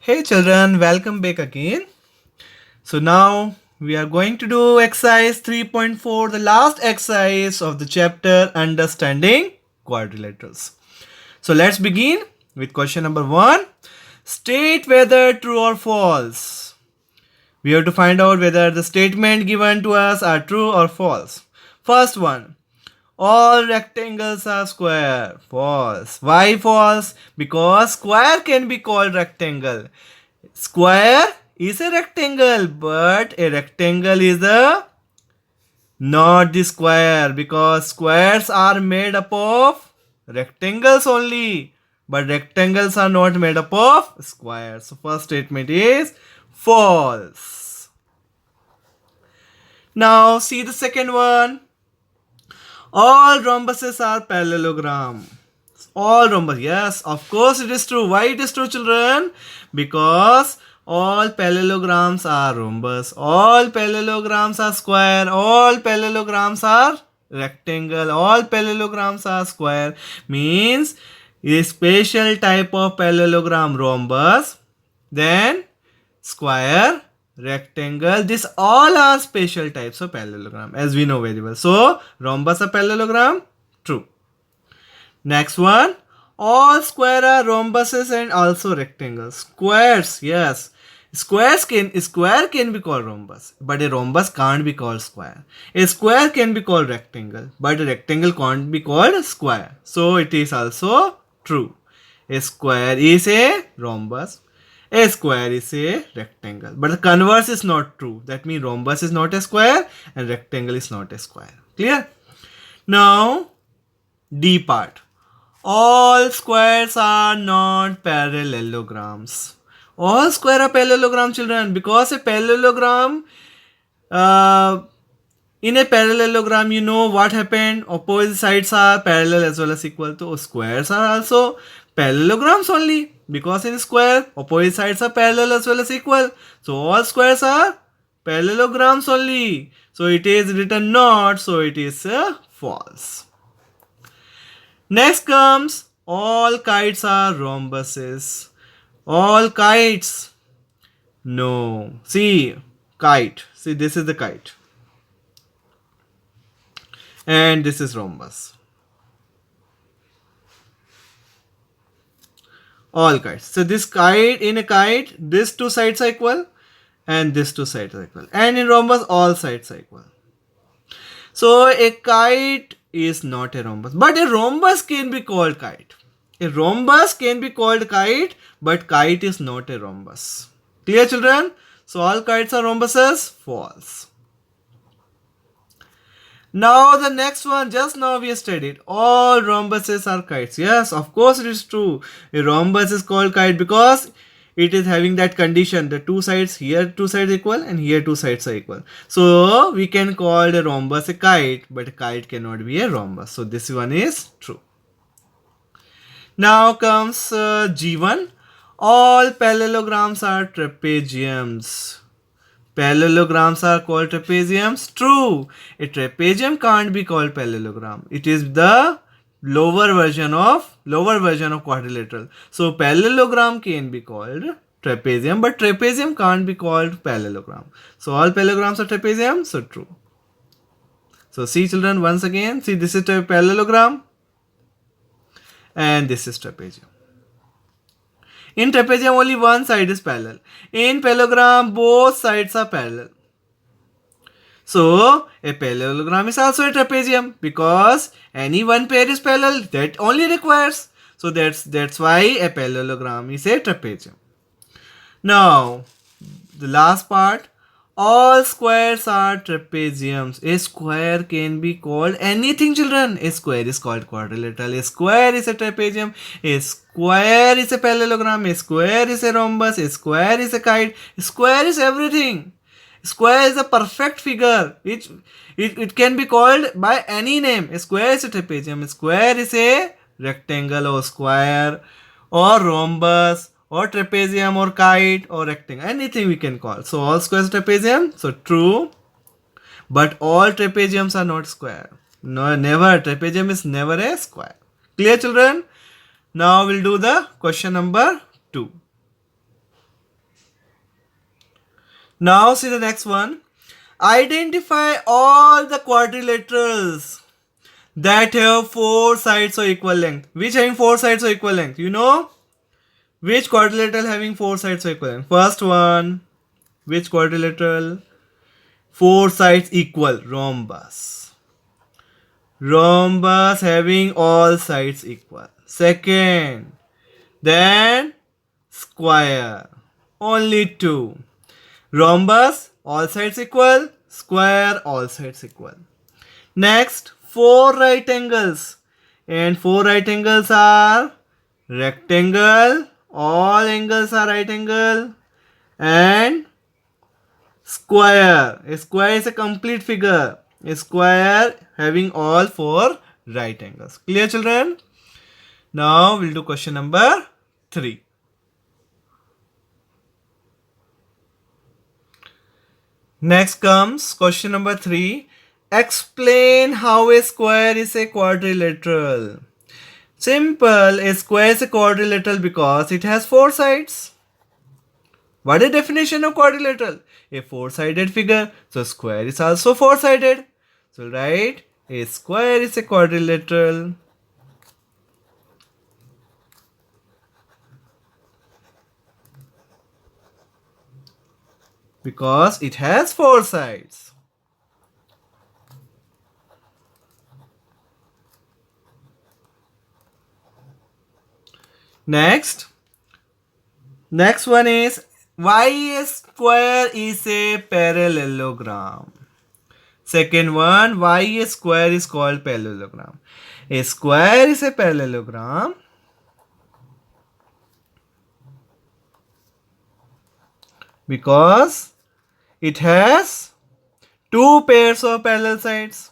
Hey children, welcome back again. So now we are going to do exercise 3.4, the last exercise of the chapter Understanding Quadrilaterals. So let's begin with question number 1. State whether true or false. We have to find out whether the statement given to us are true or false. First one. All rectangles are square. False. Why false? Because square can be called rectangle. Square is a rectangle, but a rectangle is a not the square because squares are made up of rectangles only, but rectangles are not made up of squares. So first statement is false. Now see the second one. All rhombuses are parallelogram. All rhombus. Yes, of course it is true. Why it is true, children? Because all parallelograms are rhombus. All parallelograms are square. All parallelograms are rectangle. All parallelograms are square. Means a special type of parallelogram rhombus. Then square, rectangle. These all are special types of parallelogram as we know very well. So rhombus a parallelogram. True. Next one. All square are rhombuses and also rectangles. Squares, yes. Square can be called rhombus, but a rhombus can't be called square. A square can be called rectangle, but a rectangle can't be called square. So it is also true. A square is a rhombus. A square is a rectangle. But the converse is not true. That means rhombus is not a square and rectangle is not a square. Clear? Now, D part. All squares are not parallelograms. All square are parallelogram, children, because a parallelogram, uh, in a parallelogram, you know what happened? Opposite sides are parallel as well as equal. So squares are also parallelograms only, because in square, opposite sides are parallel as well as equal. So all squares are parallelograms only. So it is written not, so it is false. Next comes all kites are rhombuses. All kites. No. See, kite. See, this is the kite. And this is rhombus. All kites. So this kite, in a kite, these two sides are equal and these two sides are equal. And in rhombus, all sides are equal. So a kite is not a rhombus, but a rhombus can be called kite. A rhombus can be called kite, but kite is not a rhombus. Clear, children? So all kites are rhombuses? False. Now the next one, just now we studied, all rhombuses are kites. Yes, of course it is true. A rhombus is called kite because it is having that condition, the two sides, here two sides equal and here two sides are equal. So we can call a rhombus a kite, but a kite cannot be a rhombus. So this one is true. Now comes G1. All parallelograms are trapeziums. Parallelograms are called trapeziums. True. A trapezium can't be called parallelogram. It is the lower version of quadrilateral. So parallelogram can be called trapezium, but trapezium can't be called parallelogram. So all parallelograms are trapezium. So true. So see, children, once again, see, this is a parallelogram and this is trapezium. In trapezium, only one side is parallel. In parallelogram, both sides are parallel. So, a parallelogram is also a trapezium because any one pair is parallel. That only requires. So, that's why a parallelogram is a trapezium. Now, the last part. All squares are trapeziums. A square can be called anything, children. A square is called quadrilateral. A square is a trapezium. A square is a parallelogram. A square is a rhombus. A square is a kite. A square is everything. Square is a perfect figure. It can be called by any name. A square is a trapezium. A square is a rectangle or square or rhombus or trapezium or kite or rectangle, anything we can call. So all squares are trapezium. So true. But all trapeziums are not square. No, never. Trapezium is never a square. Clear, children? Now we'll do the question number 2. Now see the next one. Identify all the quadrilaterals that have four sides of equal length. Which having four sides of equal length? You know? Which quadrilateral having four sides of equal length? First one. Which quadrilateral? Four sides equal. Rhombus. Rhombus having all sides equal. Second. Then square. Only two. Rhombus, all sides equal. Square, all sides equal. Next, four right angles. And four right angles are rectangle. All angles are right angle. And square. A square is a complete figure. A square having all four right angles. Clear, children? Now we'll do question number 3. Next comes question number 3. Explain how a square is a quadrilateral. Simple, a square is a quadrilateral because it has four sides. What is the definition of quadrilateral? A four-sided figure. So square is also four-sided. So write a square is a quadrilateral because it has four sides. Next one is why a square is a parallelogram. Second one, why a square is called parallelogram. A square is a parallelogram because it has two pairs of parallel sides.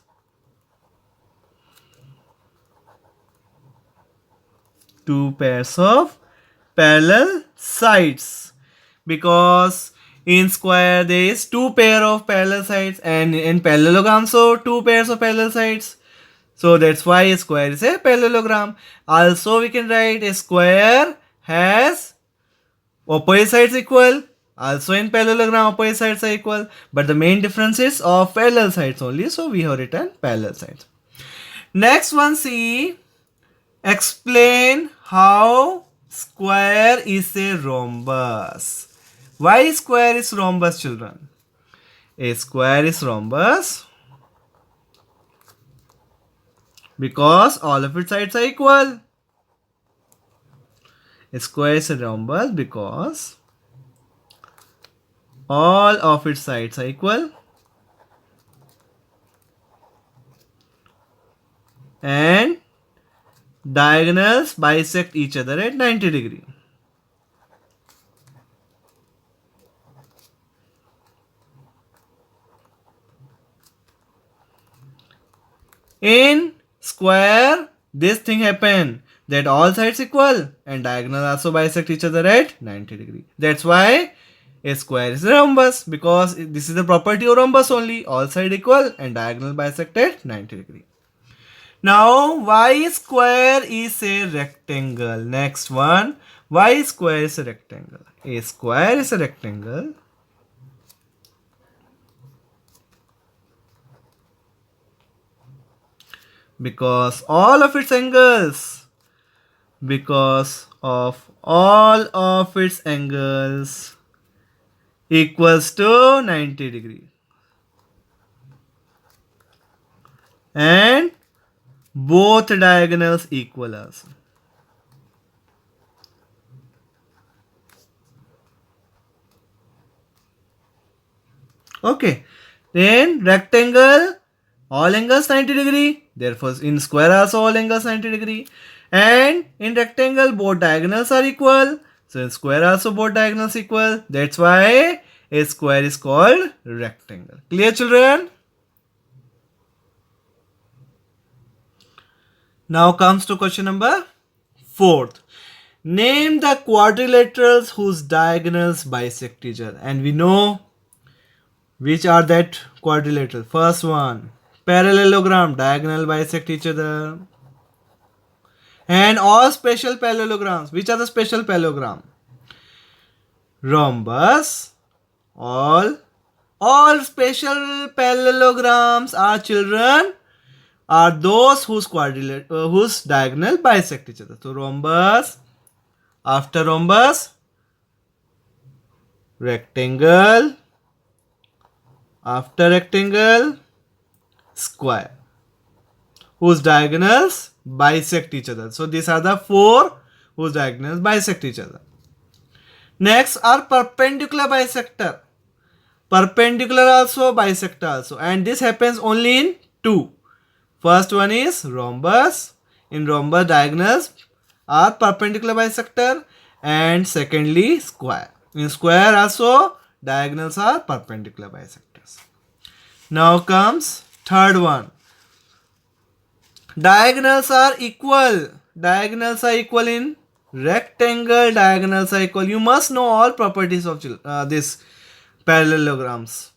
Two pairs of parallel sides. Because in square there is two pair of parallel sides and in parallelogram so two pairs of parallel sides. So that's why a square is a parallelogram. Also we can write a square has opposite sides equal. Also in parallelogram opposite sides are equal. But the main difference is of parallel sides only. So we have written parallel sides. Next one, see. Explain how square is a rhombus. Why square is rhombus, children? A square is rhombus because all of its sides are equal. A square is a rhombus because all of its sides are equal and diagonals bisect each other at 90 degrees. In square, this thing happen that all sides equal and diagonals also bisect each other at 90 degrees. That's why a square is a rhombus because this is the property of rhombus only. All sides equal and diagonal bisect at 90 degrees. Now, why square is a rectangle? Next one, why square is a rectangle? A square is a rectangle because all of its angles equals to 90 degrees and both diagonals equal also. Okay, then rectangle all angles 90 degree, therefore in square also all angles 90 degree, and in rectangle both diagonals are equal, so in square also both diagonals equal. That's why a square is called rectangle. Clear, children? Now comes to question number 4. Name the quadrilaterals whose diagonals bisect each other. And we know which are that quadrilateral. First one, parallelogram, diagonal bisect each other. And all special parallelograms. Which are the special parallelogram? Rhombus, all All special parallelograms are children are those whose whose diagonal bisect each other. So rhombus, after rhombus, rectangle, after rectangle, square, whose diagonals bisect each other. So these are the four whose diagonals bisect each other. Next are perpendicular bisector. Perpendicular also, bisector also, and this happens only in two. First one is rhombus. In rhombus diagonals are perpendicular bisector, and secondly square. In square also diagonals are perpendicular bisectors. Now comes third one. Diagonals are equal. Diagonals are equal in rectangle. Diagonals are equal. You must know all properties of this parallelograms.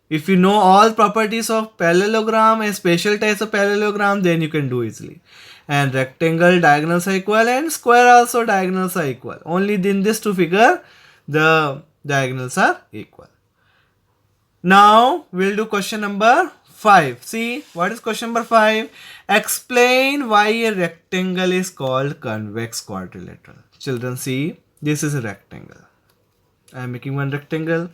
If you know all properties of parallelogram and special types of parallelogram, then you can do easily. And rectangle diagonals are equal, and square also diagonals are equal. Only in this two figure the diagonals are equal. Now we'll do question number 5. See, what is question number 5? Explain why a rectangle is called convex quadrilateral. Children, see, this is a rectangle. I am making one rectangle.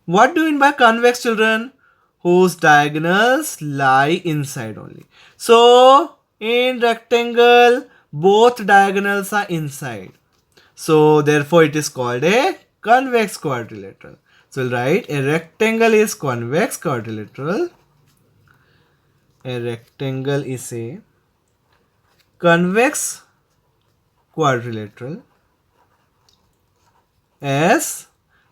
What do you mean by convex, children? Whose diagonals lie inside only. So in rectangle, both diagonals are inside. So therefore it is called a convex quadrilateral. So we'll write a rectangle is convex quadrilateral. A rectangle is a convex quadrilateral as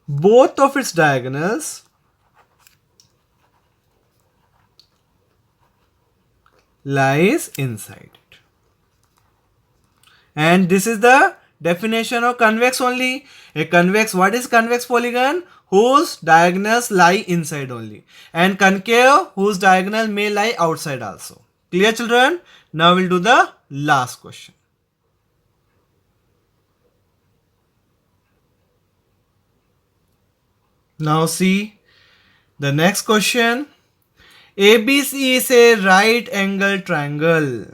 both of its diagonals lies inside it. And this is the definition of convex only. A convex, what is convex polygon? Whose diagonals lie inside only. And concave, whose diagonal may lie outside also. Clear, children? Now we'll do the last question. Now see the next question. ABC is a right angle triangle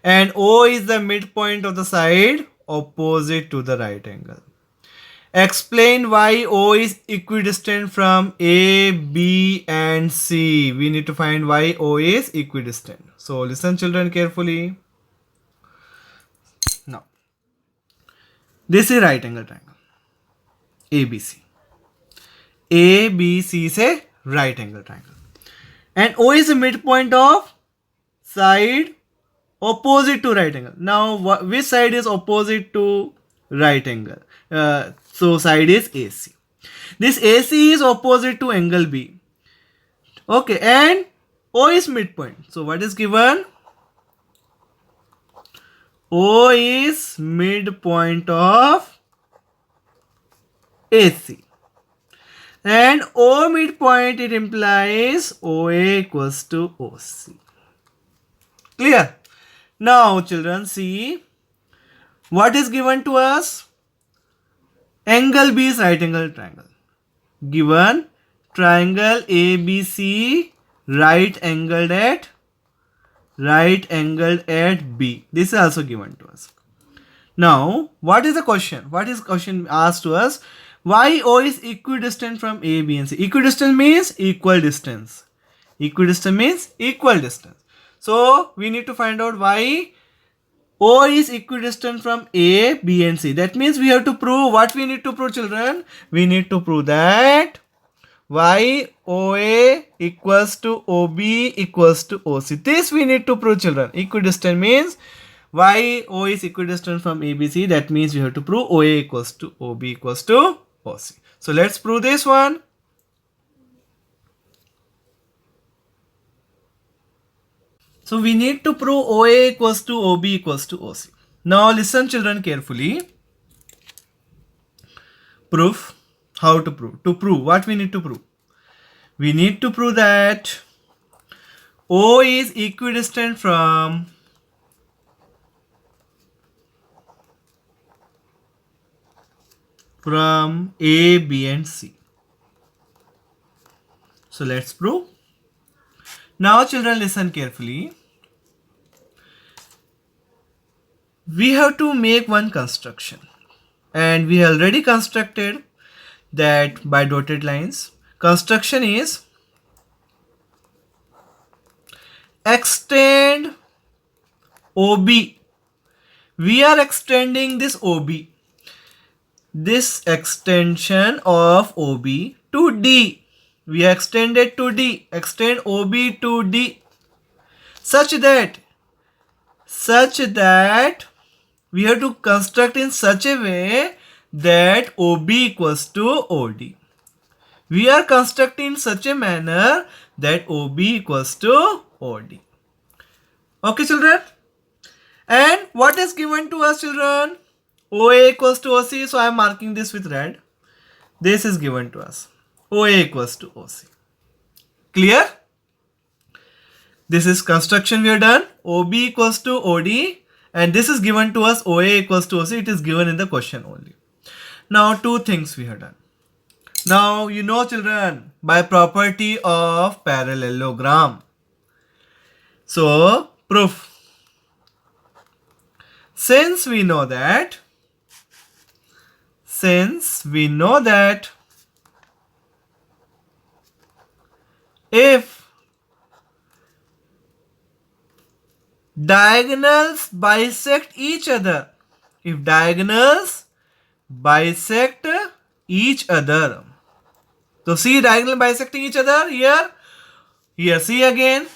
and O is the midpoint of the side opposite to the right angle. Explain why O is equidistant from A, B and C. We need to find why O is equidistant. So listen, children, carefully. Now, this is right angle triangle ABC. ABC is a right angle triangle. And O is the midpoint of side opposite to right angle. Now, which side is opposite to right angle? So side is AC. This AC is opposite to angle B. Okay, and O is midpoint. So what is given? O is midpoint of AC. And O midpoint, it implies OA equals to OC. Clear? Now children, see what is given to us. Angle B is right angle triangle. Given triangle ABC right angled at B. This is also given to us. Now what is the question? What is question asked to us? Why O is equidistant from A, B and C? Equidistant means equal distance. Equidistant means equal distance. So we need to find out why O is equidistant from A, B and C. That means we have to prove, what we need to prove, children? We need to prove that y OA equals to OB equals to OC. This we need to prove, children. Equidistant means y O is equidistant from ABC. That means we have to prove OA equals to OB equals to OC. So let's prove this one. So we need to prove OA equals to OB equals to OC. Now listen, children, carefully. Proof. How to prove? To prove, what we need to prove? We need to prove that O is equidistant from from A, B and C. So let's prove. Now children, listen carefully. We have to make one construction, and we already constructed that by dotted lines. Construction is extend OB. We are extending this OB, this extension of OB to D. We extended to D. Extend OB to D such that we have to construct in such a way that OB equals to OD. We are constructing in such a manner that OB equals to OD. Okay, children? And what is given to us, children? OA equals to OC. So I am marking this with red. This is given to us. OA equals to OC. Clear? This is construction we have done. OB equals to OD. And this is given to us. OA equals to OC. It is given in the question only. Now two things we have done. Now you know, children, by property of parallelogram. So proof. Since we know that if diagonals bisect each other, so see diagonal bisecting each other here see again,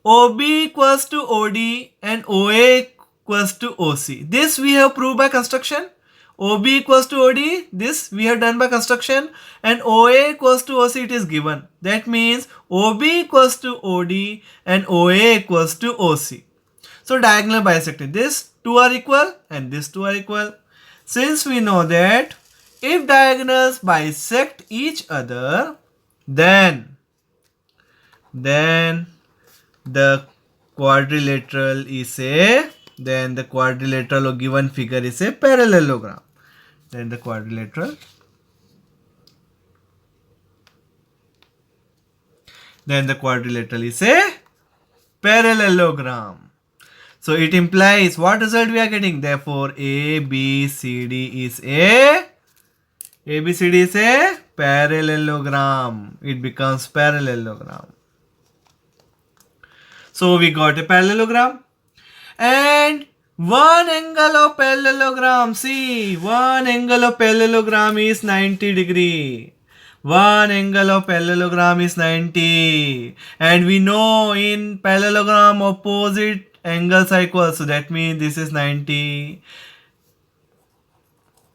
OB equals to OD and OA equals to OC. This we have proved by construction. OB equals to OD, this we have done by construction, and OA equals to OC, it is given. That means OB equals to OD and OA equals to OC. So diagonal bisected. This two are equal and these two are equal. Since we know that if diagonals bisect each other, then the quadrilateral is a, then the quadrilateral or given figure is a parallelogram. Then the quadrilateral is a parallelogram. So it implies what result we are getting? Therefore ABCD is a parallelogram. It becomes parallelogram. So we got a parallelogram. And one angle of parallelogram, see, one angle of parallelogram is 90 degree. One angle of parallelogram is 90. And we know in parallelogram opposite angles are equal. So that means this is 90.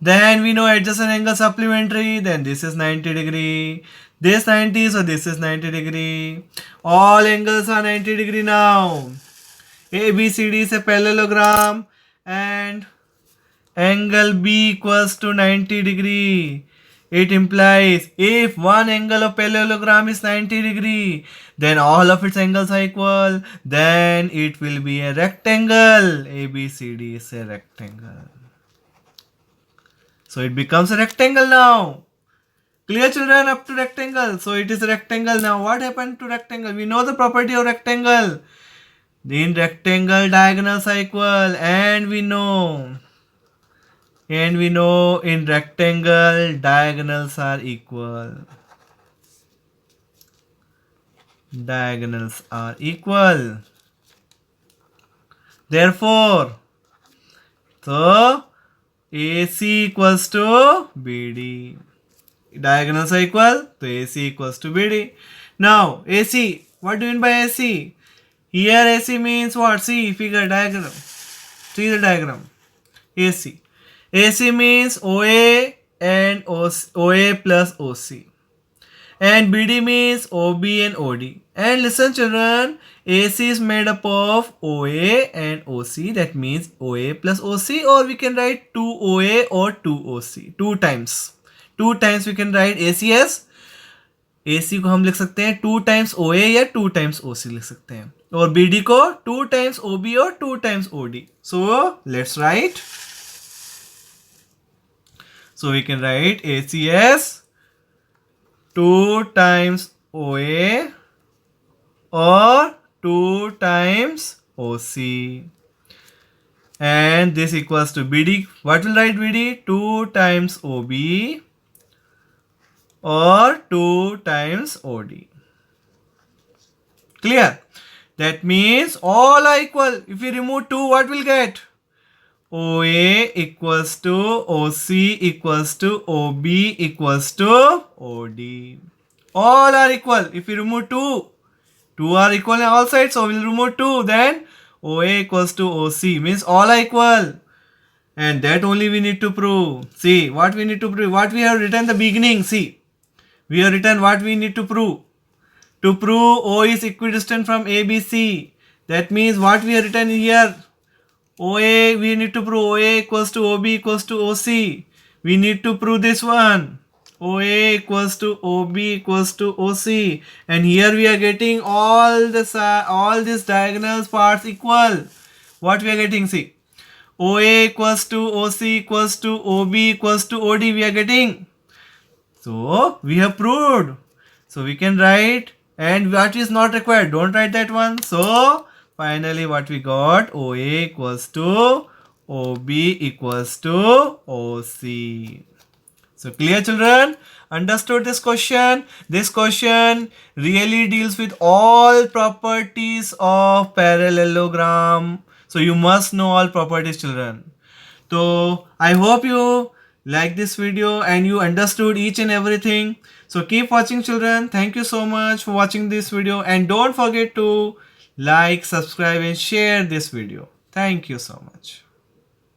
Then we know adjacent angle supplementary. Then this is 90 degree. This 90, so this is 90 degree. All angles are 90 degree now. ABCD is a parallelogram and angle B equals to 90 degree. It implies if one angle of parallelogram is 90 degree, then all of its angles are equal. Then it will be a rectangle. ABCD is a rectangle. So it becomes a rectangle now. Clear, children, up to rectangle. So it is a rectangle now. What happened to rectangle? We know the property of rectangle. In rectangle diagonals are equal, and we know in rectangle diagonals are equal. Diagonals are equal. Therefore, so AC equals to BD. Diagonals are equal, so AC equals to BD. Now AC, what do you mean by AC? Here AC means what? See figure diagram. See the diagram. AC. AC means OA and OA plus OC. And BD means OB and OD. And listen, children, AC is made up of OA and OC. That means OA plus OC, or we can write 2 OA or 2 OC. 2 times. 2 times we can write AC as, AC को हम लिख सकते हैं 2 times OA या 2 times OC लिख सकते हैं, और BD को 2 times OB और 2 times OD. So let's write. So we can write ACS 2 times OA or 2 times OC. And this equals to BD. What will write BD? 2 times OB or 2 times OD. Clear? That means all are equal. If we remove 2, what will get? OA equals to OC equals to OB equals to OD. All are equal. If we remove 2, 2 are equal on all sides, so we'll remove 2. Then OA equals to OC means all are equal. And that only we need to prove. See what we need to prove. What we have written in the beginning. See, we have written what we need to prove. To prove O is equidistant from ABC. That means what we have written here. OA, we need to prove OA equals to OB equals to OC. We need to prove this one. OA equals to OB equals to OC. And here we are getting all these diagonal parts equal. What we are getting? See. OA equals to OC equals to OB equals to OD we are getting. So we have proved. So we can write, and what is not required, don't write that one. So finally what we got, OA equals to OB equals to OC. So clear children? Understood this question? This question really deals with all properties of parallelogram. So you must know all properties children. So I hope you like this video and you understood each and everything. So keep watching children. Thank you so much for watching this video, and don't forget to like, subscribe and share this video. Thank you so much.